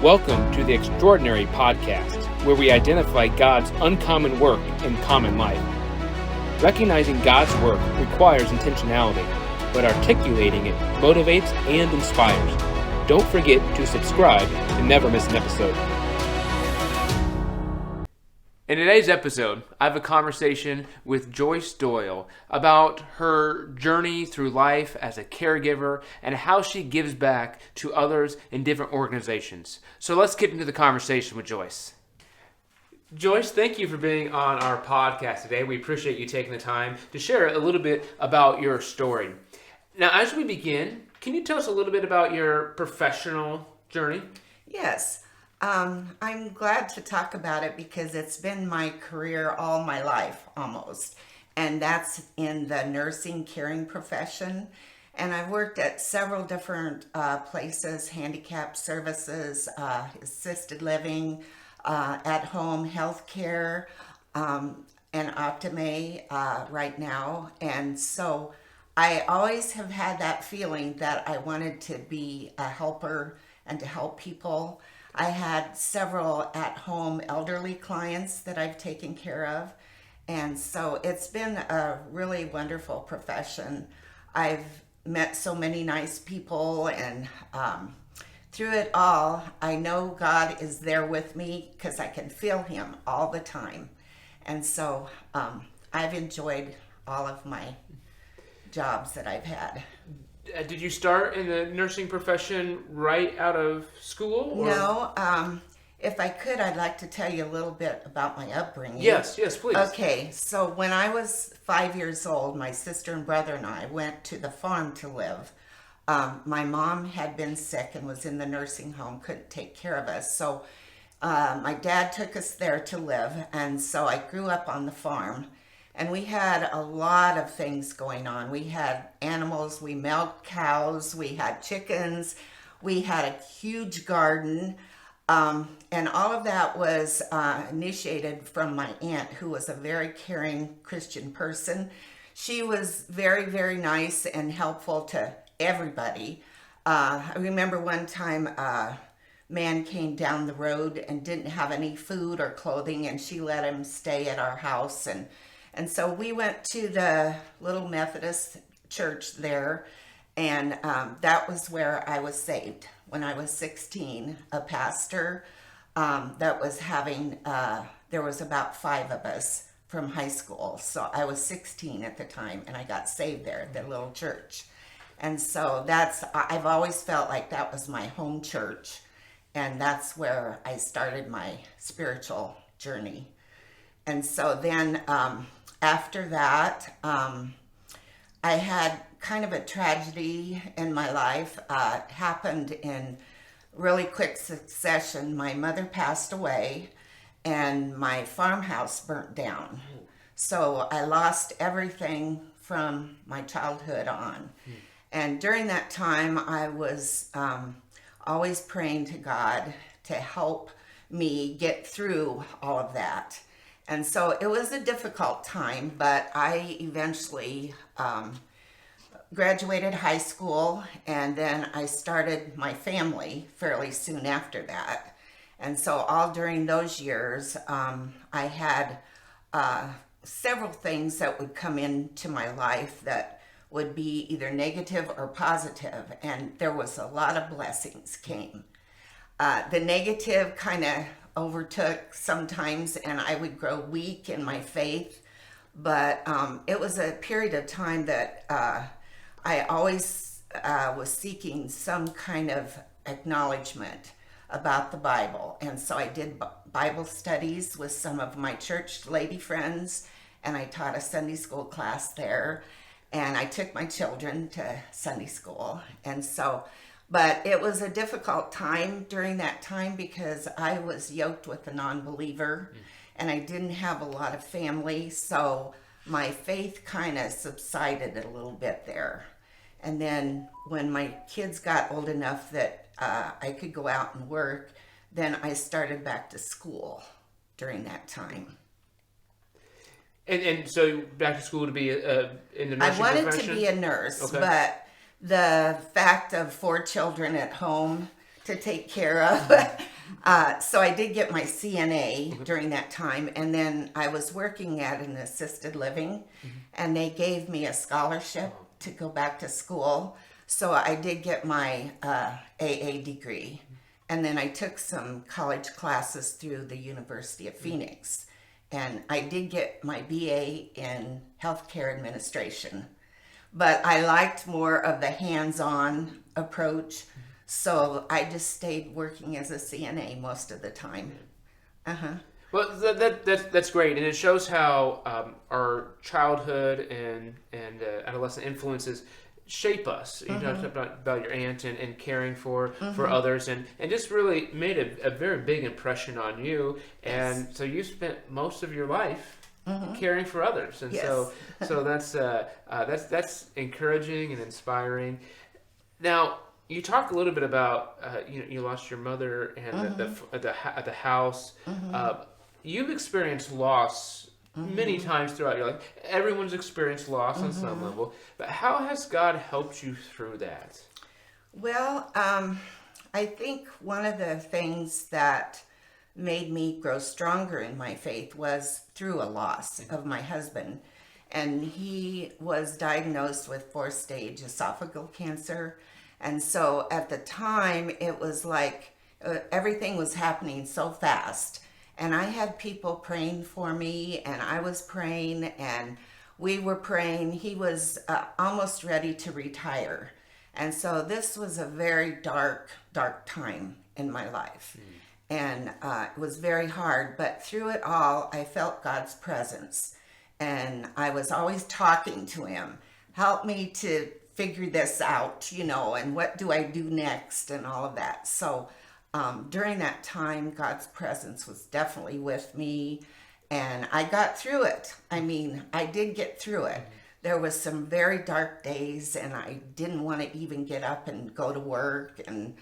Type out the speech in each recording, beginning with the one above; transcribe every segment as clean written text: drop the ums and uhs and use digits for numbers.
Welcome to the Extraordinary Podcast, where we identify God's uncommon work in common life. Recognizing God's work requires intentionality, but articulating it motivates and inspires. Don't forget to subscribe to never miss an episode. In today's episode, I have a conversation with Joyce Doyle about her journey through life as a caregiver and how she gives back to others in different organizations. So let's get into the conversation with Joyce. Joyce, thank you for being on our podcast today. We appreciate you taking the time to share a little bit about your story. Now, as we begin, can you tell us a little bit about your professional journey? Yes. I'm glad to talk about it because it's been my career all my life almost. And that's in the nursing caring profession. And I've worked at several different places, handicap services, assisted living, at home healthcare, and Optime right now. And so I always have had that feeling that I wanted to be a helper and to help people. I had several at-home elderly clients that I've taken care of, and so it's been a really wonderful profession. I've met so many nice people, and through it all, I know God is there with me because I can feel Him all the time. And so I've enjoyed all of my jobs that I've had. Did you start in the nursing profession right out of school? Or? No. If I could, I'd like to tell you a little bit about my upbringing. Yes, please. Okay, so when I was 5 years old, my sister and brother and I went to the farm to live. My mom had been sick and was in the nursing home, couldn't take care of us. So my dad took us there to live, and so I grew up on the farm. And we had a lot of things going on. We had animals, we milked cows, we had chickens, we had a huge garden. And all of that was initiated from my aunt, who was a very caring Christian person. She was very, very nice and helpful to everybody. I remember one time a man came down the road and didn't have any food or clothing, and she let him stay at our house. And so we went to the little Methodist church there, and that was where I was saved. When I was 16, a pastor that was having, there was about 5 of us from high school. So I was 16 at the time, and I got saved there at the little church. And so I've always felt like that was my home church, and that's where I started my spiritual journey. And so then after that, I had kind of a tragedy in my life. It happened in really quick succession. My mother passed away, and my farmhouse burnt down. So I lost everything from my childhood on. And during that time, I was always praying to God to help me get through all of that. And so it was a difficult time, but I eventually graduated high school, and then I started my family fairly soon after that. And so all during those years, I had several things that would come into my life that would be either negative or positive, and there was a lot of blessings came. The negative kind of overtook sometimes, and I would grow weak in my faith, but it was a period of time that I always was seeking some kind of acknowledgement about the Bible. And so I did Bible studies with some of my church lady friends, and I taught a Sunday school class there, and I took my children to Sunday school. And so but it was a difficult time during that time because I was yoked with a non-believer, and I didn't have a lot of family, so my faith kind of subsided a little bit there. And then when my kids got old enough that I could go out and work, then I started back to school during that time. And so back to school to be in the nursing profession? I wanted to be a nurse, okay. But the fact of 4 children at home to take care of. So I did get my CNA during that time, and then I was working at an assisted living, and they gave me a scholarship to go back to school. So I did get my AA degree, and then I took some college classes through the University of Phoenix, and I did get my BA in healthcare administration. But I liked more of the hands-on approach, so I just stayed working as a CNA most of the time. Well, that's great, and it shows how our childhood and adolescent influences shape us. You talked about your aunt and caring for others, and just really made a very big impression on you. And so you spent most of your life caring for others, and so that's encouraging and inspiring. Now, you talk a little bit about you lost your mother and at the house. You've experienced loss many times throughout your life. Everyone's experienced loss on some level, but how has God helped you through that? Well, I think one of the things that made me grow stronger in my faith was through a loss of my husband. And he was diagnosed with 4th-stage esophageal cancer. And so at the time, it was like everything was happening so fast. And I had people praying for me, and I was praying, and we were praying. He was almost ready to retire. And so this was a very dark time in my life. And it was very hard, but through it all, I felt God's presence. And I was always talking to him, help me to figure this out, and what do I do next and all of that. So during that time, God's presence was definitely with me, and I got through it. I mean, I did get through it. There was some very dark days, and I didn't want to even get up and go to work, and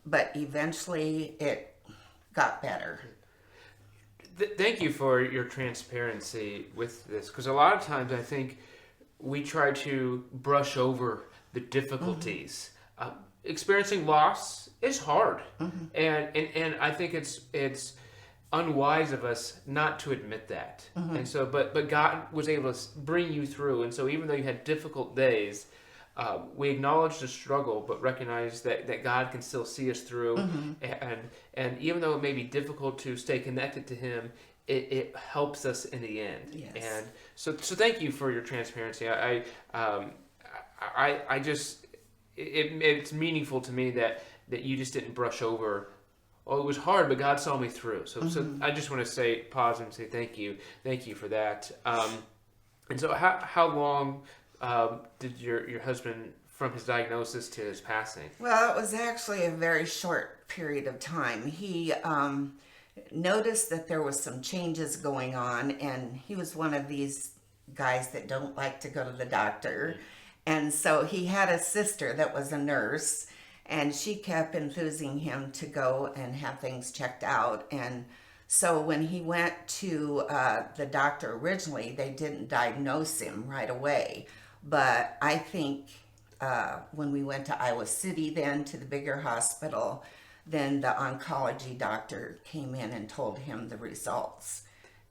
but eventually it got better. Thank you for your transparency with this, because a lot of times I think we try to brush over the difficulties. Experiencing loss is hard, and I think it's unwise of us not to admit that. And so, but God was able to bring you through, and so even though you had difficult days, we acknowledge the struggle, but recognize that God can still see us through, and even though it may be difficult to stay connected to Him, it helps us in the end. Yes. And so thank you for your transparency. I just it's meaningful to me that you just didn't brush over. Oh, it was hard, but God saw me through. So I just want to pause and say thank you for that. And so how long did your husband, from his diagnosis to his passing? Well, it was actually a very short period of time. He noticed that there was some changes going on, and he was one of these guys that don't like to go to the doctor. And so he had a sister that was a nurse, and she kept enthusing him to go and have things checked out. And so when he went to the doctor originally, they didn't diagnose him right away. But I think when we went to Iowa City then, to the bigger hospital, then the oncology doctor came in and told him the results.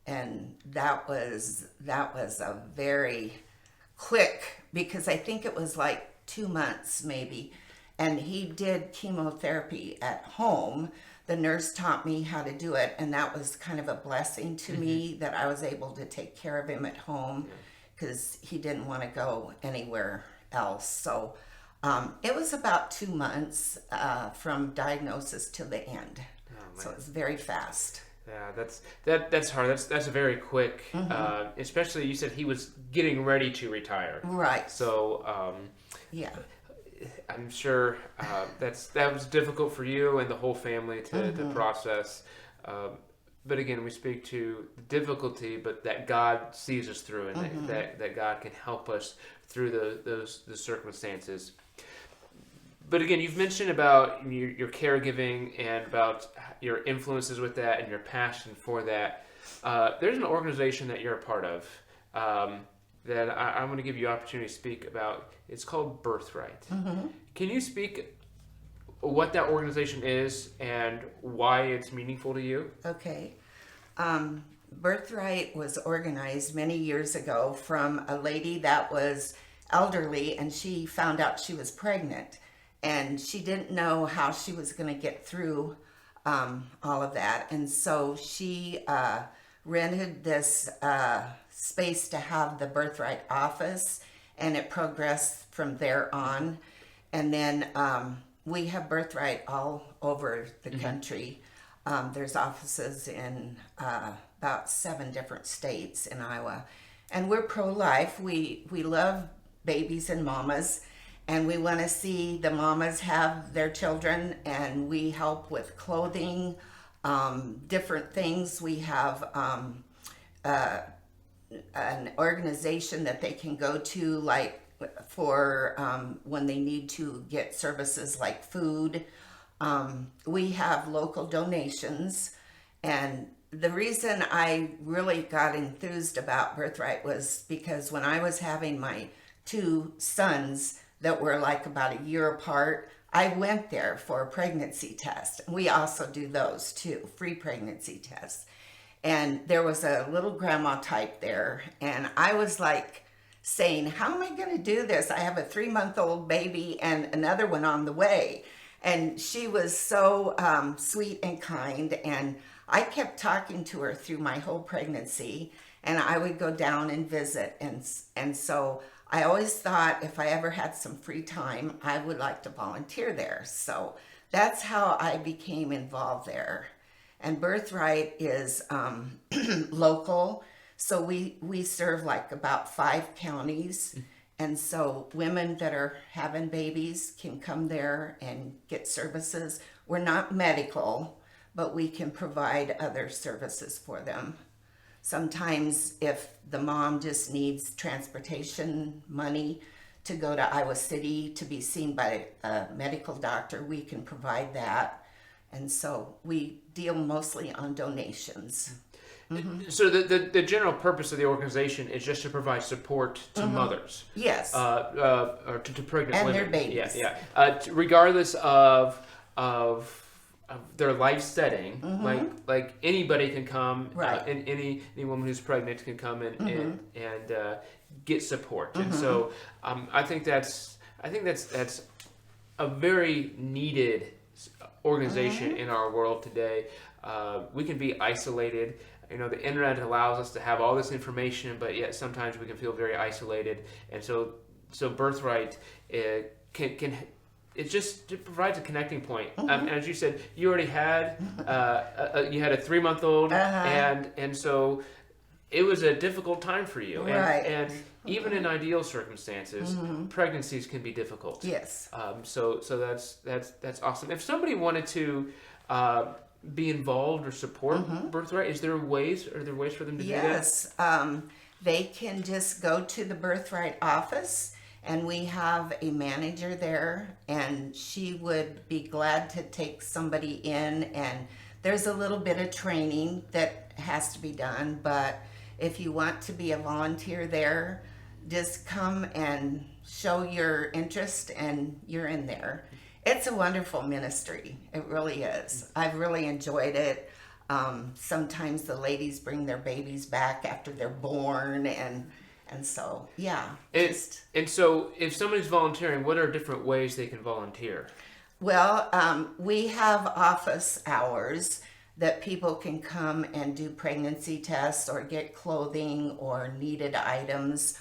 And that was a very quick, because I think it was like 2 months maybe. And he did chemotherapy at home. The nurse taught me how to do it, and that was kind of a blessing to me that I was able to take care of him at home, because he didn't want to go anywhere else. So it was about 2 months from diagnosis to the end. So it was very fast. Yeah, that's hard. That's a very quick, especially you said he was getting ready to retire. Right. So yeah, I'm sure that was difficult for you and the whole family to process. But again, we speak to the difficulty, but that God sees us through, and that God can help us through those circumstances. But again, you've mentioned about your caregiving and about your influences with that and your passion for that. There's an organization that you're a part of that I'm going to give you opportunity to speak about. It's called Birthright. Can you speak what that organization is and why it's meaningful to you? Okay. Birthright was organized many years ago from a lady that was elderly, and she found out she was pregnant, and she didn't know how she was going to get through all of that. And so she rented this space to have the Birthright office, and it progressed from there on. And then we have Birthright all over the country. There's offices in about 7 different states in Iowa. And we're pro-life. We love babies and mamas, and we want to see the mamas have their children, and we help with clothing, different things. We have an organization that they can go to, like for when they need to get services like food. We have local donations, and the reason I really got enthused about Birthright was because when I was having my 2 sons that were like about a year apart, I went there for a pregnancy test. We also do those too, free pregnancy tests. And there was a little grandma type there, and I was like saying, how am I going to do this? I have a 3-month-old baby and another one on the way. And she was so sweet and kind, and I kept talking to her through my whole pregnancy, and I would go down and visit. And so I always thought if I ever had some free time, I would like to volunteer there. So that's how I became involved there. And Birthright is local, so we serve like about 5 counties. And so women that are having babies can come there and get services. We're not medical, but we can provide other services for them. Sometimes if the mom just needs transportation money to go to Iowa City to be seen by a medical doctor, we can provide that. And so we deal mostly on donations. So the general purpose of the organization is just to provide support to mothers. Yes. Or to pregnant And women. their babies. Yeah. Regardless of their life setting, like anybody can come, Right. and any woman who's pregnant can come and get support. And so I think that's a very needed organization in our world today. We can be isolated. You know, the internet allows us to have all this information, but yet sometimes we can feel very isolated. And so Birthright can it provides a connecting point. And as you said, you already had you had a 3-month-old, and so it was a difficult time for you. Right. And even in ideal circumstances, pregnancies can be difficult. Yes. So that's awesome. If somebody wanted to be involved or support Birthright, are there ways for them to do that? Yes. They can just go to the Birthright office, and we have a manager there, and she would be glad to take somebody in. And there's a little bit of training that has to be done, but if you want to be a volunteer there, just come and show your interest, and you're in there. It's a wonderful ministry. It really is. I've really enjoyed it. Sometimes the ladies bring their babies back after they're born, and so, yeah. And so if somebody's volunteering, what are different ways they can volunteer? Well, we have office hours that people can come and do pregnancy tests or get clothing or needed items.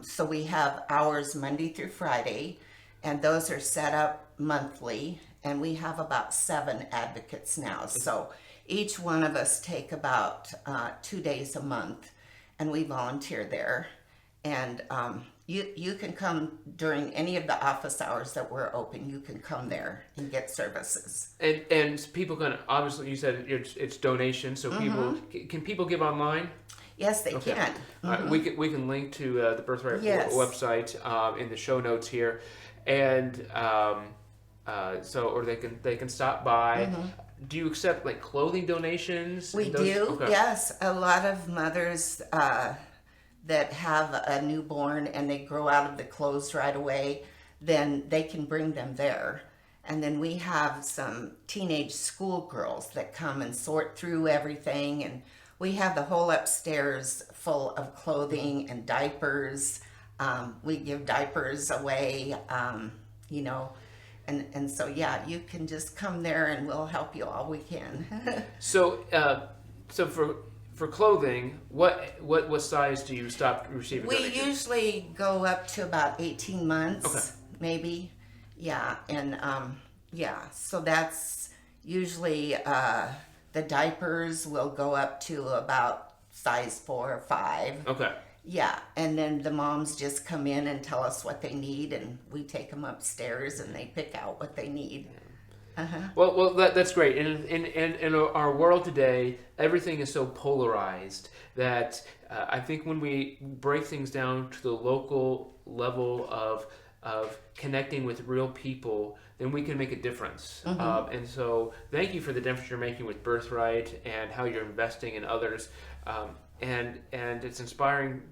So we have hours Monday through Friday, and those are set up monthly, and we have about 7 advocates now. So each one of us take about 2 days a month, and we volunteer there. And you can come during any of the office hours that we're open. You can come there and get services. And people can, obviously, you said it's donations, so people give online? Yes, they can. All right, we can link to the Birthright website in the show notes here, and or they can stop by. Do you accept like clothing donations? We do. Okay. Yes, a lot of mothers that have a newborn and they grow out of the clothes right away, then they can bring them there. And then we have some teenage schoolgirls that come and sort through everything. And we have the whole upstairs full of clothing and diapers. We give diapers away, you know. And so, yeah, you can just come there and we'll help you all we can. So, so for clothing, what size do you stop receiving? We donations? usually go up to about 18 months, Okay. maybe. Yeah, and yeah, so that's usually the diapers will go up to about size 4 or 5. Okay. Yeah, and then the moms just come in and tell us what they need, and we take them upstairs and they pick out what they need. Well, that's great. In our world today, everything is so polarized that I think when we break things down to the local level of connecting with real people, then we can make a difference. And so, thank you for the difference you're making with Birthright and how you're investing in others. And it's inspiring.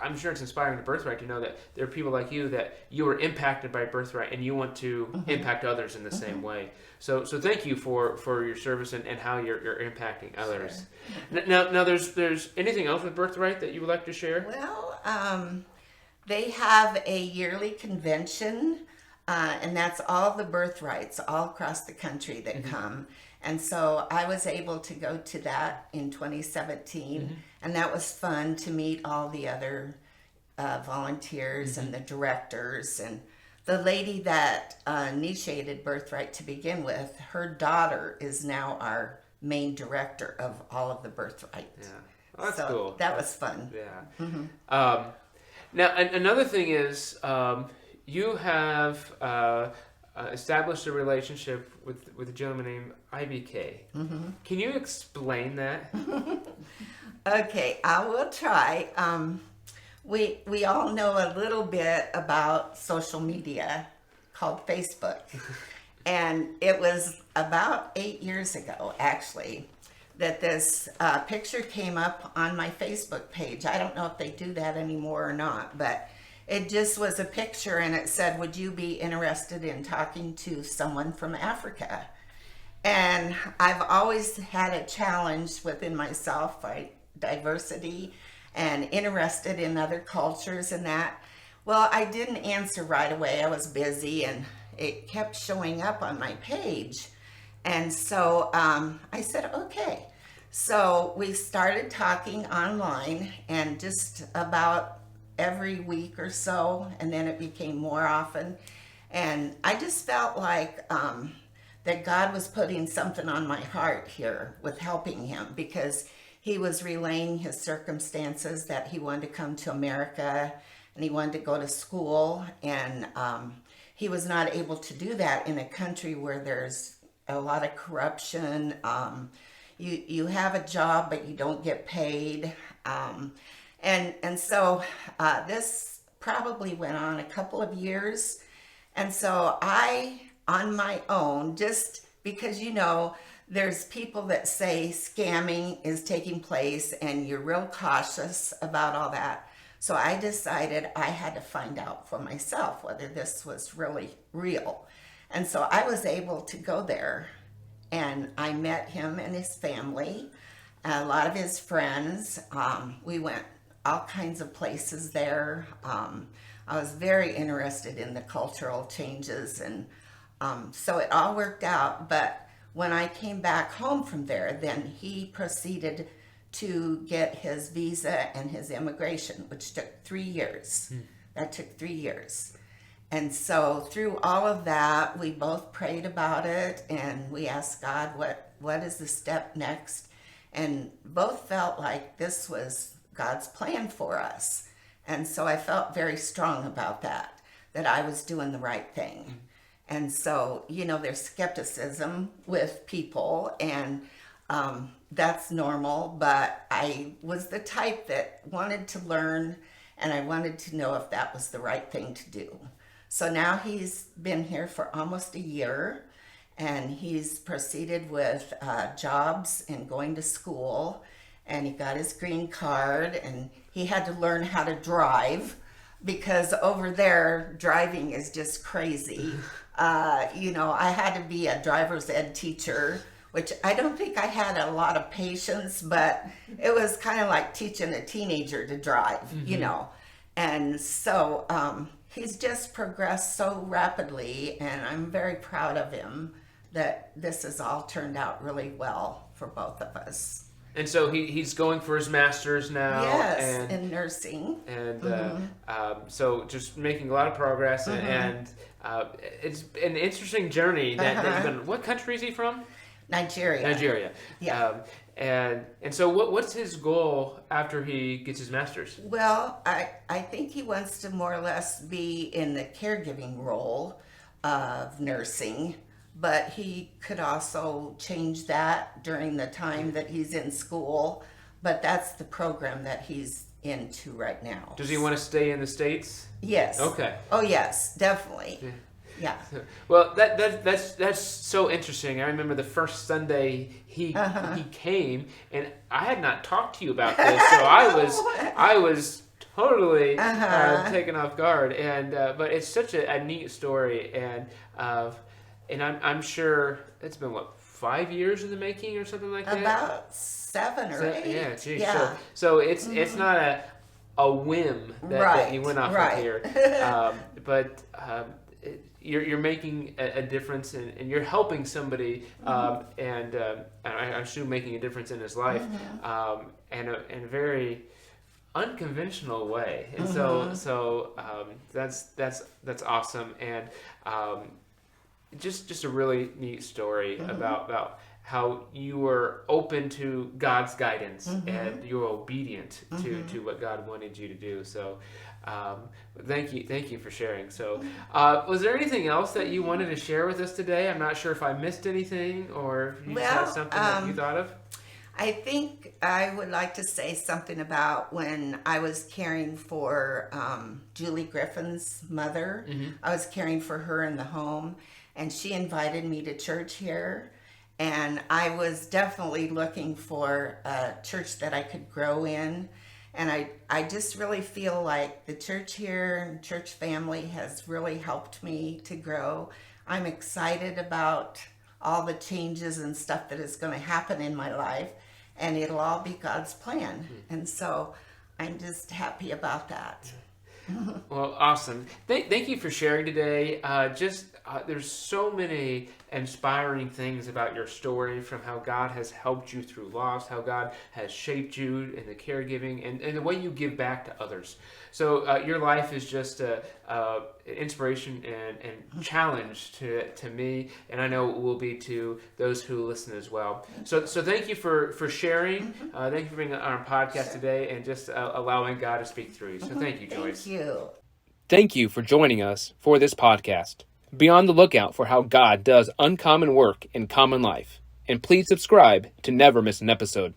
I'm sure it's inspiring to Birthright to know that there are people like you that you were impacted by Birthright and you want to impact others in the same way. So thank you for your service and how you're impacting others. Sure. Now there's anything else with Birthright that you would like to share? Well, they have a yearly convention, and that's all the birthrights all across the country that come. And so I was able to go to that in 2017, and that was fun to meet all the other volunteers and the directors. And the lady that initiated Birthright to begin with, her daughter is now our main director of all of the Birthright. Yeah, well, that's so cool. That was fun. Yeah. Now, another thing is you have established a relationship with a gentleman named IBK. Can you explain that? Okay, I will try. We all know a little bit about social media called Facebook. And it was about 8 years ago, actually, that this picture came up on my Facebook page. I don't know if they do that anymore or not, but it just was a picture and it said, would you be interested in talking to someone from Africa? And I've always had a challenge within myself, right? Diversity and interested in other cultures and that. Well, I didn't answer right away. I was busy and it kept showing up on my page. And so I said, okay. So we started talking online and just about every week or so, and then it became more often. And I just felt like that God was putting something on my heart here with helping him, because he was relaying his circumstances that he wanted to come to America and he wanted to go to school, and he was not able to do that in a country where there's a lot of corruption. You have a job but you don't get paid, and so this probably went on a couple of years. And so I, on my own, just because, you know, there's people that say scamming is taking place and you're real cautious about all that. So I decided I had to find out for myself whether this was really real. And so I was able to go there, and I met him and his family, a lot of his friends. We went all kinds of places there. I was very interested in the cultural changes, and so it all worked out. But when I came back home from there, then he proceeded to get his visa and his immigration, which took 3 years. That took 3 years. And so through all of that, we both prayed about it, and we asked God, what is the step next? And both felt like this was God's plan for us. And so I felt very strong about that I was doing the right thing. And so, you know, there's skepticism with people, and that's normal, but I was the type that wanted to learn, and I wanted to know if that was the right thing to do. So now he's been here for almost a year, and he's proceeded with jobs and going to school, and he got his green card, and he had to learn how to drive, because over there driving is just crazy. I had to be a driver's ed teacher, which I don't think I had a lot of patience, but it was kind of like teaching a teenager to drive. And so he's just progressed so rapidly, and I'm very proud of him that this has all turned out really well for both of us. And so he's going for his master's now. Yes, in nursing. And so just making a lot of progress. And it's an interesting journey that you've been. What country is he from? Nigeria. Yeah. And so what's his goal after he gets his master's? Well, I think he wants to more or less be in the caregiving role of nursing, but he could also change that during the time that he's in school. But that's the program that he's into right now. Does he want to stay in the States? Yes. Okay. Oh, yes, definitely. Yeah. Well, that's so interesting. I remember the first Sunday he came, and I had not talked to you about this, so I was totally taken off guard. And but it's such a neat story, and I'm sure it's been 5 years in the making or something like that. About 7 or 8. Yeah, geez. Yeah. So it's not a whim that you went off of here, but. You're making a difference, and you're helping somebody, and I assume making a difference in his life, in a very unconventional way. And so that's awesome, and just a really neat story about how you were open to God's guidance and you were obedient to what God wanted you to do. So. Thank you for sharing. So, was there anything else that you wanted to share with us today? I'm not sure if I missed anything or if you just had something that you thought of. I think I would like to say something about when I was caring for Julie Griffin's mother. I was caring for her in the home, and she invited me to church here. And I was definitely looking for a church that I could grow in. And I just really feel like the church here and church family has really helped me to grow. I'm excited about all the changes and stuff that is going to happen in my life, and it'll all be God's plan. And so I'm just happy about that. Well, awesome. Thank you for sharing today. There's so many inspiring things about your story, from how God has helped you through loss, how God has shaped you in the caregiving, and the way you give back to others. So your life is just an inspiration and challenge to me, and I know it will be to those who listen as well. So thank you for sharing. Thank you for being on our podcast today and just allowing God to speak through you. So thank you, Joyce. Thank you. Thank you for joining us for this podcast. Be on the lookout for how God does uncommon work in common life. And please subscribe to never miss an episode.